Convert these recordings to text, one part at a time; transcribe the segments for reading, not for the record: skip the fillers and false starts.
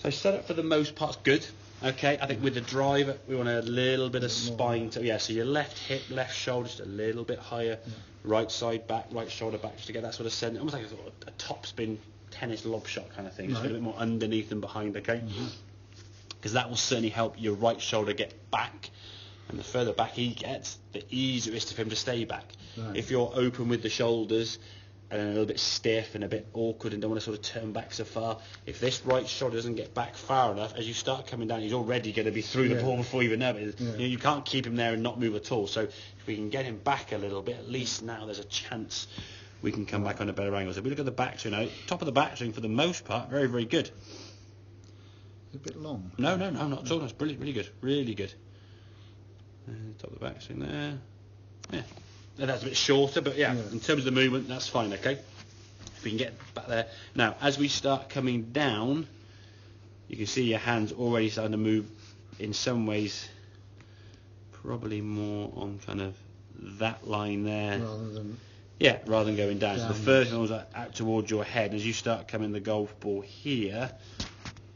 So setup for the most part's good. Okay, I think with the driver we want a little bit of spine to, so your left hip, left shoulder just a little bit higher, right side back, right shoulder back, just to get that sort of centre, almost like a top spin tennis lob shot kind of thing, just a bit more underneath than behind, okay? Because that will certainly help your right shoulder get back, and the further back he gets, the easier it is for him to stay back. If you're open with the shoulders and a little bit stiff and a bit awkward and don't want to sort of turn back so far, if this right shoulder doesn't get back far enough, as you start coming down, he's already going to be through the ball before you even know it. You can't keep him there and not move at all. So if we can get him back a little bit, at least now there's a chance we can come back on a better angle. So if we look at the backswing now, top of the backswing for the most part, very, very good. A bit long. No, not at all. That's brilliant, really good, really good. Top of the backswing there. Yeah. That's a bit shorter, but in terms of the movement, that's fine, okay? If we can get back there. Now, as we start coming down, you can see your hands already starting to move in some ways, probably more on kind of that line there. Rather than going down. So the first one was out towards your head. As you start coming the golf ball here,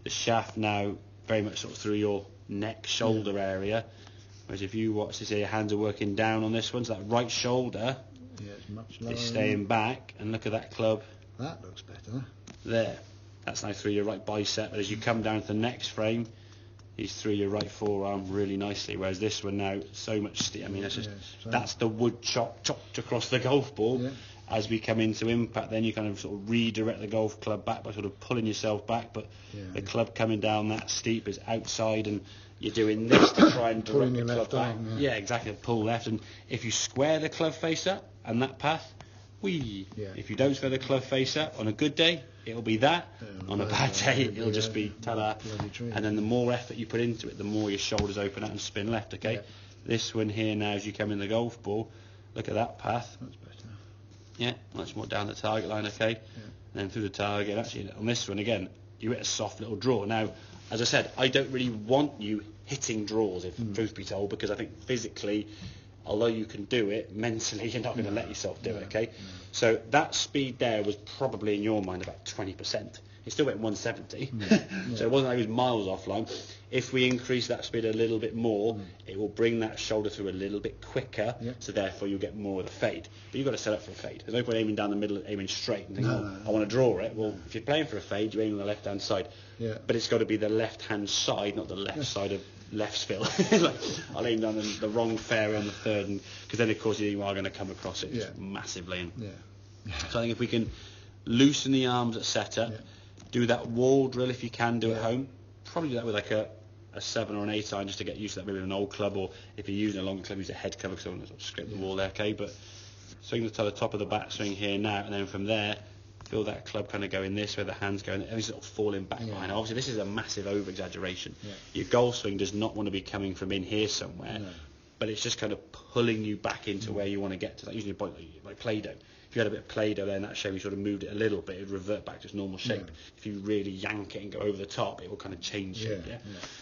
the shaft now very much sort of through your neck, shoulder area. Whereas if you watch this here, your hands are working down on this one, so that right shoulder it's much lower, is staying back, and look at that club. That looks better. There. That's now through your right bicep, but as you come down to the next frame, he's through your right forearm really nicely, whereas this one now, so much, that's the wood chopped across the golf ball. As we come into impact, then you kind of sort of redirect the golf club back by sort of pulling yourself back, but the club coming down that steep is outside, and you're doing this to try and direct the club back. Exactly, pull left, and if you square the club face up and that path, if you don't square the club face up, on a good day, it'll be that. On a bad day, it'll just be ta-da. And then the more effort you put into it, the more your shoulders open out and spin left, okay? This one here now, as you come in the golf ball, look at that path. That's better. Much more down the target line, okay? And then through the target. Actually, on this one, again, you hit a soft little draw. Now, as I said, I don't really want you hitting draws, if truth be told, because I think physically, although you can do it, mentally you're not going to let yourself do it, okay? So that speed there was probably in your mind about 20%. He still went 170, so it wasn't like he was miles offline. If we increase that speed a little bit more, it will bring that shoulder through a little bit quicker, so therefore you'll get more of the fade. But you've got to set up for a fade. There's no point aiming down the middle, aiming straight and thinking, I want to draw it. Well, if you're playing for a fade, you aim on the left-hand side. But it's got to be the left-hand side, not the left side of left spill. Like, I'll aim down the wrong fairway on the third, because then, of course, you are going to come across it massively. And so I think if we can loosen the arms at setup, do that wall drill if you can do at home. Probably do that with like a 7 or an 8 iron just to get used to that, maybe with an old club, or if you're using a long club, use a head cover because I want to sort of scrape the wall there, okay? But swing to the top of the backswing here now, and then from there, feel that club kind of going this way, the hands going, everything's sort of falling back behind. Obviously, this is a massive over-exaggeration. Your golf swing does not want to be coming from in here somewhere, but it's just kind of pulling you back into where you want to get to. Like usually like Play-Doh. If you had a bit of Play-Doh there in that shape, you sort of moved it a little bit, it would revert back to its normal shape. If you really yank it and go over the top, it will kind of change shape.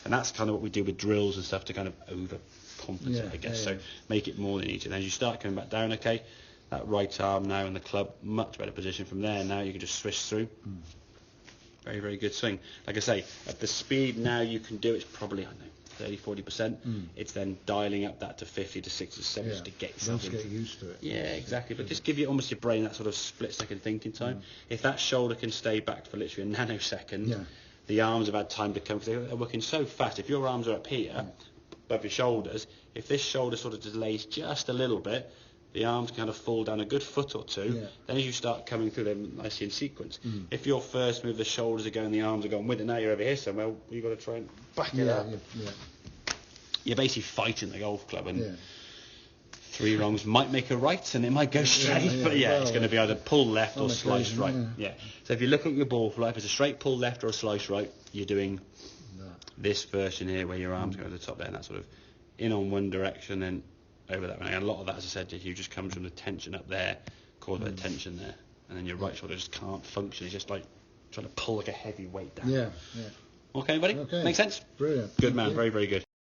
And that's kind of what we do with drills and stuff to kind of overcompensate, I guess. So make it more than each. And as you start coming back down, okay, that right arm now and the club, much better position from there. Now you can just swish through. Very, very good swing. Like I say, at the speed now you can do, it's probably, I don't know, 30-40%. It's then dialing up that to 50 to 60 to 70 to get yourself get used to it. Exactly. But just give you almost your brain that sort of split-second thinking time. If that shoulder can stay back for literally a nanosecond, the arms have had time to come, because they're working so fast. If your arms are up here, above your shoulders, if this shoulder sort of delays just a little bit, the arms kind of fall down a good foot or two. Then as you start coming through them nicely in sequence, if your first move, the shoulders are going, the arms are going with it, now you're over here somewhere, you've got to try and back it up. You're basically fighting the golf club, and 3 wrongs might make a right, and it might go straight, but it's going to be either pull left or slice right. So if you look at your ball flight, if it's a straight pull left or a slice right, you're doing this version here where your arms go to the top there, and that sort of in on one direction, then over that one. And a lot of that, as I said, you just comes from the tension up there, caused by the tension there, and then your right shoulder just can't function. It's just like trying to pull like a heavy weight down. Okay, buddy? Makes sense? Brilliant. Good man, very, very good.